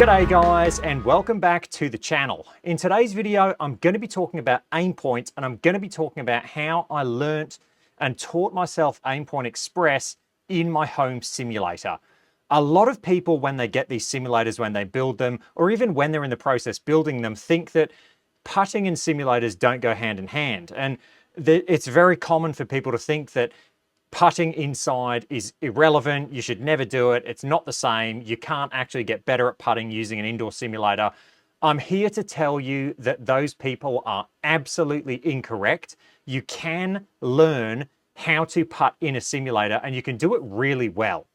G'day guys, and welcome back to the channel. In today's video, I'm going to be talking about aim points, and I'm going to be talking about how I learnt and taught myself Aimpoint Express in my home simulator. A lot of people, when they get these simulators, when they build them, or even when they're in the process building them, think that putting and simulators don't go hand in hand. And it's very common for people to think that putting inside is irrelevant. You should never do it. It's not the same. You can't actually get better at putting using an indoor simulator. I'm here to tell you that those people are absolutely incorrect. You can learn how to putt in a simulator, and you can do it really well.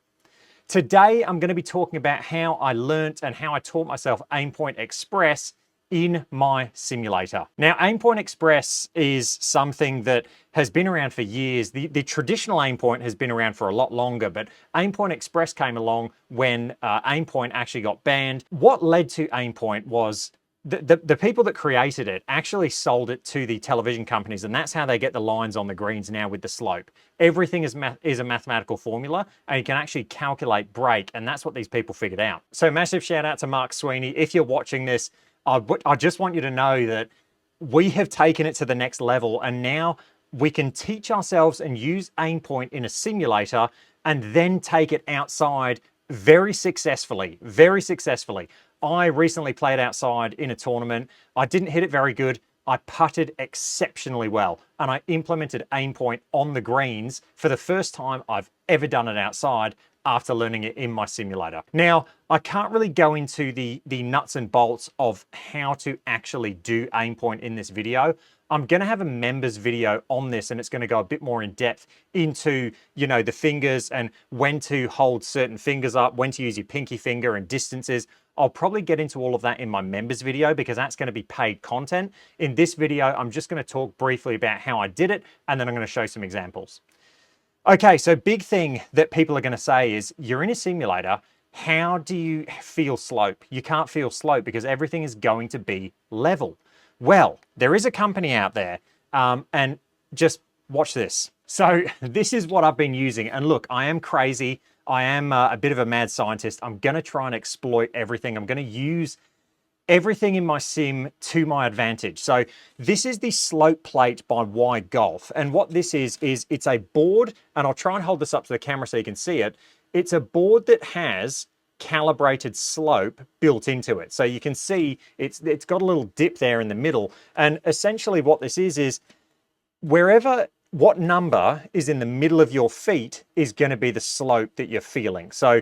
Today, I'm going to be talking about how I learnt and how I taught myself Aimpoint Express in my simulator. Now, Aimpoint Express is something that has been around for years. The traditional Aimpoint has been around for a lot longer, but Aimpoint Express came along when Aimpoint actually got banned. What led to Aimpoint was the people that created it actually sold it to the television companies, and that's how they get the lines on the greens now with the slope. Everything is a mathematical formula, and you can actually calculate break, and that's what these people figured out. So massive shout out to Mark Sweeney. If you're watching this, I just want you to know that we have taken it to the next level, and now we can teach ourselves and use Aimpoint in a simulator and then take it outside very successfully, very successfully. I recently played outside in a tournament. I didn't hit it very good. I putted exceptionally well, and I implemented Aimpoint on the greens for the first time I've ever done it outside after learning it in my simulator. Now, I can't really go into the nuts and bolts of how to actually do Aimpoint in this video. I'm going to have a members video on this, and it's going to go a bit more in depth into, you know, the fingers and when to hold certain fingers up, when to use your pinky finger and distances. I'll probably get into all of that in my members video because that's going to be paid content. In this video, I'm just going to talk briefly about how I did it, and then I'm going to show some examples. Okay, so big thing that people are going to say is, you're in a simulator, how do you feel slope? You can't feel slope because everything is going to be level. Well, there is a company out there, and just watch this. So this is what I've been using, and look, I am crazy. I am a bit of a mad scientist. I'm going to try and exploit everything. I'm going to use everything in my sim to my advantage. So this is the slope plate by YOLF. And what this is it's a board, and I'll try and hold this up to the camera so you can see it. It's a board that has calibrated slope built into it. So you can see it's got a little dip there in the middle. And essentially what this is what number is in the middle of your feet is going to be the slope that you're feeling. So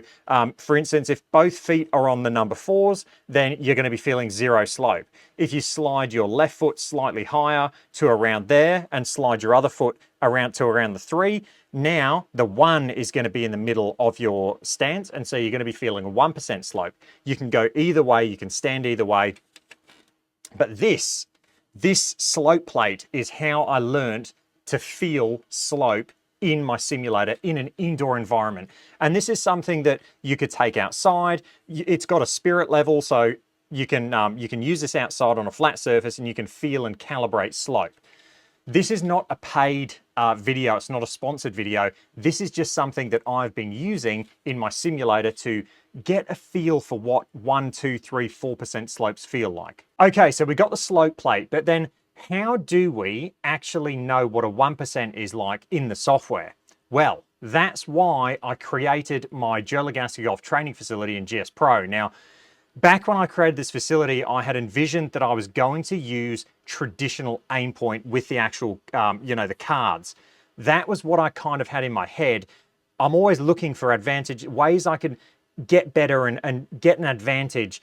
for instance, if both feet are on the number 4s, then you're going to be feeling 0 slope. If you slide your left foot slightly higher to around there and slide your other foot around to around the 3, now the 1 is going to be in the middle of your stance, and so you're going to be feeling a 1% slope. You can go either way, you can stand either way, but this slope plate is how I learned to feel slope in my simulator in an indoor environment. And this is something that you could take outside. It's got a spirit level, so you can use this outside on a flat surface, and you can feel and calibrate slope. This is not a paid video. It's not a sponsored video. This is just something that I've been using in my simulator to get a feel for what 1, 2, 3, 4% slopes feel like. Okay, so we got the slope plate, but then how do we actually know what a 1% is like in the software? Well, that's why I created my Joe Lagansky Golf training facility in GS Pro. Now, back when I created this facility, I had envisioned that I was going to use traditional Aimpoint with the actual, the cards. That was what I kind of had in my head. I'm always looking for ways I could get better and get an advantage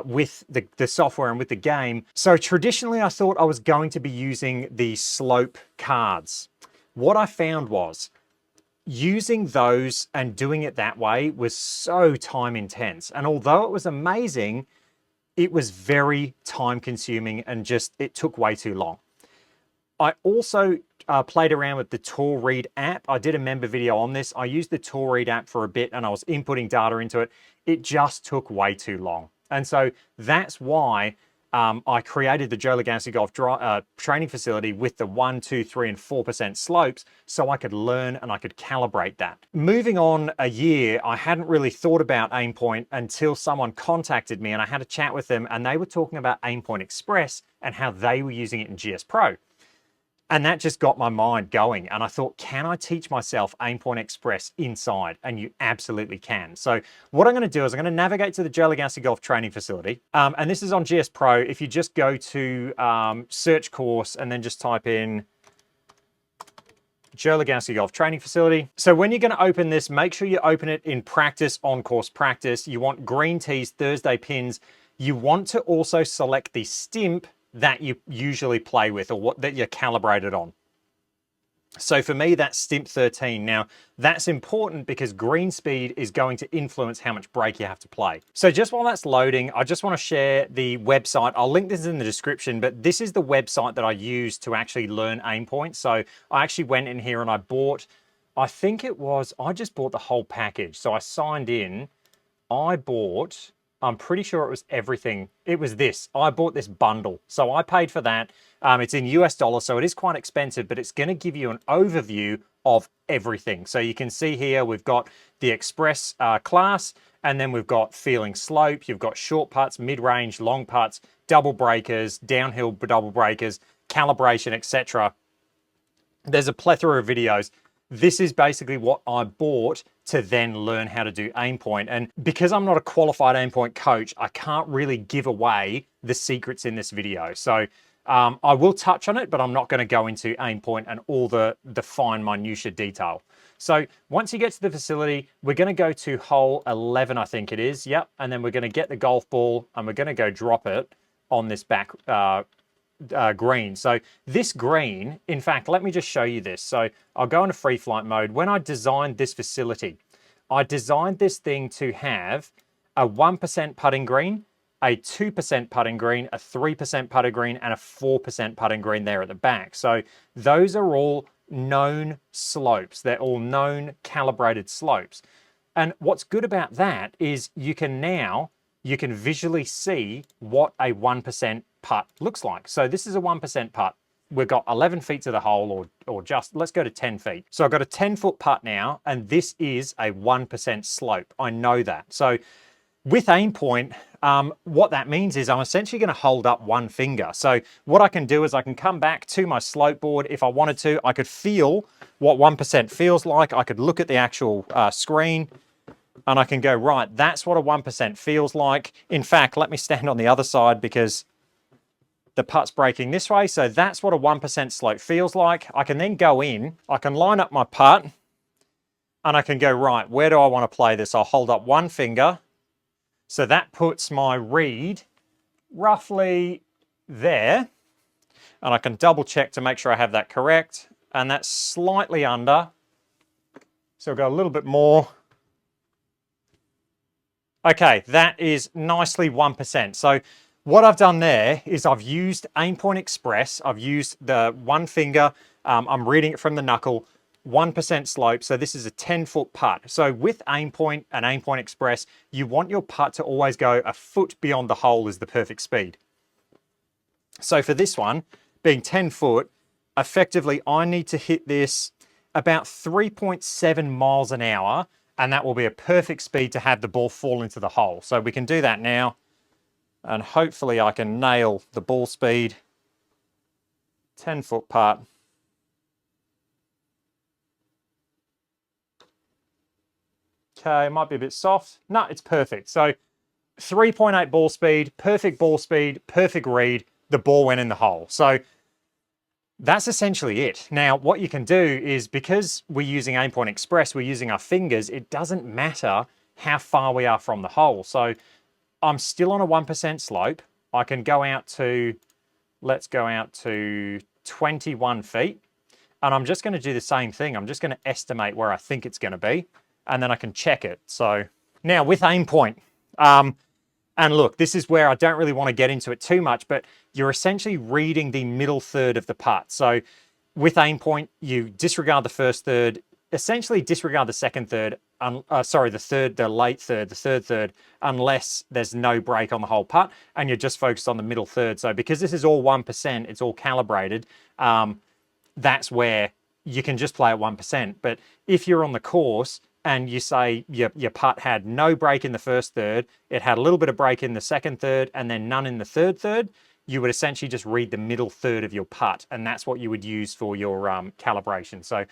with the software and with the game. So traditionally, I thought I was going to be using the slope cards. What I found was using those and doing it that way was so time intense. And although it was amazing, it was very time consuming and it took way too long. I also played around with the Tool Read app. I did a member video on this. I used the Tool Read app for a bit, and I was inputting data into it. It just took way too long. And so that's why I created the Joe Legacy Golf training facility with the 1, 2, 3, and 4% slopes so I could learn and I could calibrate that. Moving on a year, I hadn't really thought about Aimpoint until someone contacted me and I had a chat with them and they were talking about Aimpoint Express and how they were using it in GS Pro. And that just got my mind going. And I thought, can I teach myself Aimpoint Express inside? And you absolutely can. So what I'm going to do is I'm going to navigate to the Joe Legacy Golf training facility. And this is on GS Pro. If you just go to search course and then just type in Joe Legacy Golf training facility. So when you're going to open this, make sure you open it in practice, on course practice. You want green tees, Thursday pins. You want to also select the stimp that you usually play with or what that you're calibrated on. So for me, that's stimp 13. Now, that's important because green speed is going to influence how much break you have to play. So just while that's loading, I just want to share the website. I'll link this in the description, but this is the website that I use to actually learn Aimpoint. So I actually went in here and I bought, I think it was, I just bought the whole package. So I signed in, I bought, I'm pretty sure it was everything. It was this. I bought this bundle. So I paid for that. It's in US dollars, so it is quite expensive, but it's going to give you an overview of everything. So you can see here, we've got the Express class, and then we've got feeling slope. You've got short putts, mid-range, long putts, double breakers, downhill double breakers, calibration, etc. There's a plethora of videos. This is basically what I bought to then learn how to do Aimpoint. And because I'm not a qualified Aimpoint coach, I can't really give away the secrets in this video. So I will touch on it, but I'm not going to go into Aimpoint and all the fine minutia detail. So once you get to the facility, we're going to go to hole 11, I think it is. Yep. And then we're going to get the golf ball and we're going to go drop it on this back green. So this green, in fact, let me just show you this. So I'll go into free flight mode. When I designed this facility, I designed this thing to have a 1% putting green, a 2% putting green, a 3% putting green, and a 4% putting green there at the back. So those are all known slopes. They're all known calibrated slopes. And what's good about that is you can visually see what a 1% putt looks like. So this is a 1% putt. We've got 11 feet to the hole or just, let's go to 10 feet. So I've got a 10-foot putt now, and this is a 1% slope. I know that. So with Aimpoint, what that means is I'm essentially going to hold up one finger. So what I can do is I can come back to my slope board if I wanted to. I could feel what 1% feels like. I could look at the actual screen and I can go, right, that's what a 1% feels like. In fact, let me stand on the other side because the putt's breaking this way. So that's what a 1% slope feels like. I can then go in, I can line up my putt and I can go, right, where do I want to play this? I'll hold up one finger. So that puts my read roughly there. And I can double check to make sure I have that correct. And that's slightly under. So I'll go a little bit more. Okay, that is nicely 1%. So what I've done there is I've used Aimpoint Express. I've used the one finger. I'm reading it from the knuckle, 1% slope. So this is a 10-foot putt. So with Aimpoint and Aimpoint Express, you want your putt to always go a foot beyond the hole is the perfect speed. So for this one, being 10 foot, effectively I need to hit this about 3.7 miles an hour, and that will be a perfect speed to have the ball fall into the hole. So we can do that now. And hopefully I can nail the ball speed. 10-foot putt. Okay, it might be a bit soft. No, it's perfect. So 3.8 ball speed, perfect read. The ball went in the hole. So that's essentially it. Now, what you can do is because we're using Aimpoint Express, we're using our fingers, it doesn't matter how far we are from the hole. So I'm still on a 1% slope. I can go out to, let's go out to 21 feet. And I'm just going to do the same thing. I'm just going to estimate where I think it's going to be. And then I can check it. So now with Aimpoint, and look, this is where I don't really want to get into it too much, but you're essentially reading the middle third of the putt. So with Aimpoint, you disregard the first third, essentially disregard the second third, the late third, the third third, unless there's no break on the whole putt and you're just focused on the middle third. So because this is all 1%, it's all calibrated, that's where you can just play at 1%. But if you're on the course and you say your putt had no break in the first third, it had a little bit of break in the second third, and then none in the third third, you would essentially just read the middle third of your putt, and that's what you would use for your calibration. So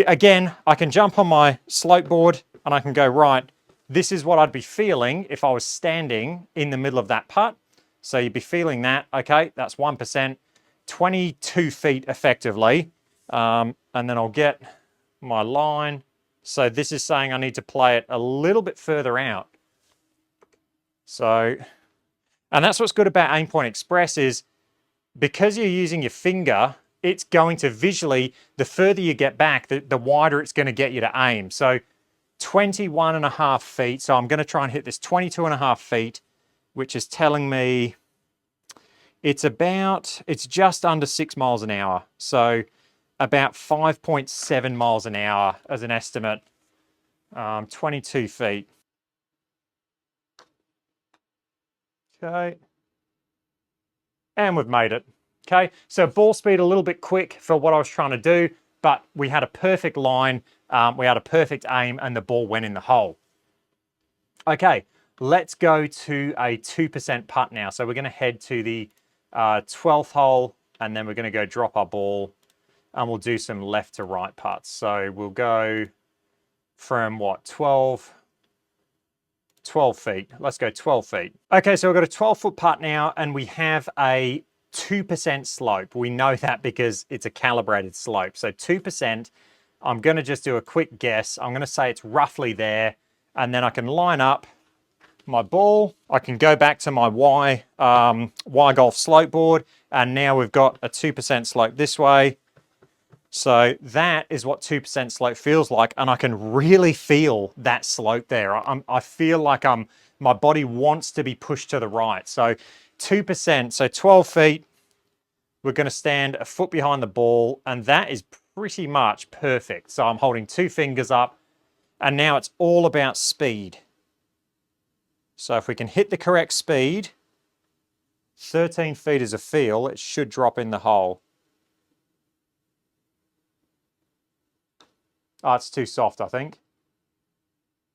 again, I can jump on my slope board and I can go, right, this is what I'd be feeling if I was standing in the middle of that putt. So you'd be feeling that, okay, that's 1%, 22 feet effectively. And then I'll get my line. So this is saying I need to play it a little bit further out. So, and that's what's good about Aimpoint Express is because you're using your finger, it's going to visually, the further you get back, the wider it's going to get you to aim. So 21.5 feet. So I'm going to try and hit this 22.5 feet, which is telling me it's just under 6 miles an hour. So about 5.7 miles an hour as an estimate, 22 feet. Okay. And we've made it. Okay, so ball speed a little bit quick for what I was trying to do, but we had a perfect line, we had a perfect aim, and the ball went in the hole. Okay, let's go to a 2% putt now. So we're going to head to the 12th hole, and then we're going to go drop our ball, and we'll do some left to right putts. So we'll go from what, 12 feet. Let's go 12 feet. Okay, so we've got a 12-foot putt now, and we have a 2% slope. We know that because it's a calibrated slope. So 2%, I'm going to just do a quick guess. I'm going to say it's roughly there, and then I can line up my ball. I can go back to my YOLF slope board, and now we've got a 2% slope this way. So that is what 2% slope feels like, and I can really feel that slope there. I feel like my body wants to be pushed to the right. So 2%, so 12 feet, we're going to stand a foot behind the ball, and that is pretty much perfect. So I'm holding 2 fingers up, and now it's all about speed. So if we can hit the correct speed, 13 feet is a feel, it should drop in the hole. Oh, it's too soft, I think.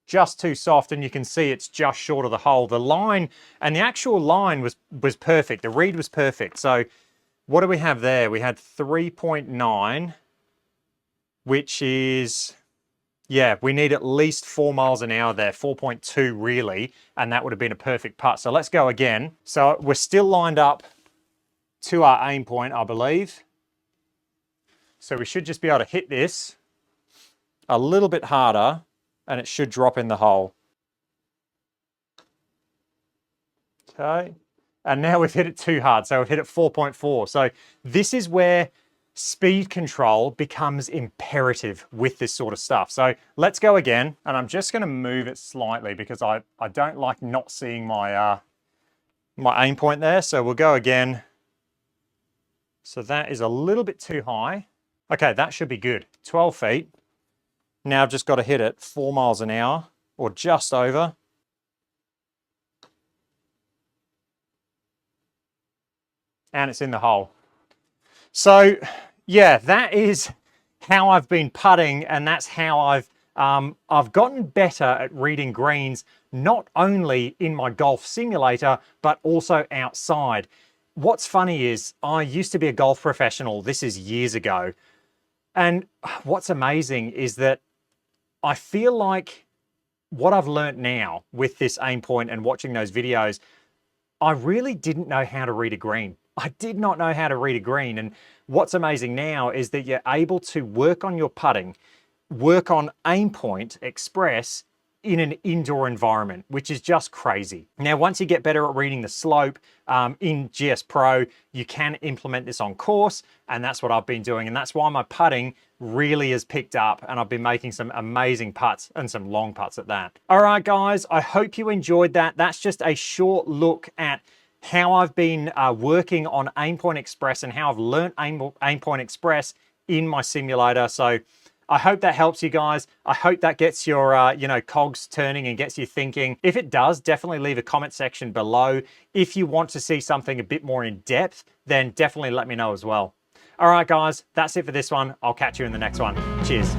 Just too soft, and you can see it's just short of the hole. The line, and the actual line was perfect. The read was perfect. So what do we have there? We had 3.9, which is, yeah, we need at least 4 miles an hour there, 4.2 really, and that would have been a perfect putt. So let's go again. So we're still lined up to our aim point, I believe. So we should just be able to hit this a little bit harder, and it should drop in the hole. Okay, and now we've hit it too hard, so we've hit it 4.4. So this is where speed control becomes imperative with this sort of stuff. So let's go again, and I'm just going to move it slightly because I don't like not seeing my my aim point there. So we'll go again. So that is a little bit too high. Okay, that should be good. 12 feet. Now I've just got to hit it 4 miles an hour or just over. And it's in the hole. So yeah, that is how I've been putting, and that's how I've gotten better at reading greens, not only in my golf simulator, but also outside. What's funny is I used to be a golf professional. This is years ago. And what's amazing is that I feel like what I've learned now with this aim point and watching those videos, I really didn't know how to read a green. I did not know how to read a green. And what's amazing now is that you're able to work on your putting, work on Aimpoint Express in an indoor environment, which is just crazy. Now, once you get better at reading the slope in GS Pro, you can implement this on course, and that's what I've been doing. And that's why my putting really has picked up, and I've been making some amazing putts and some long putts at that. All right, guys, I hope you enjoyed that. That's just a short look at how I've been working on Aimpoint Express and how I've learned Aimpoint Express in my simulator. So I hope that helps you guys. I hope that gets your, cogs turning and gets you thinking. If it does, definitely leave a comment section below. If you want to see something a bit more in depth, then definitely let me know as well. All right, guys, that's it for this one. I'll catch you in the next one. Cheers.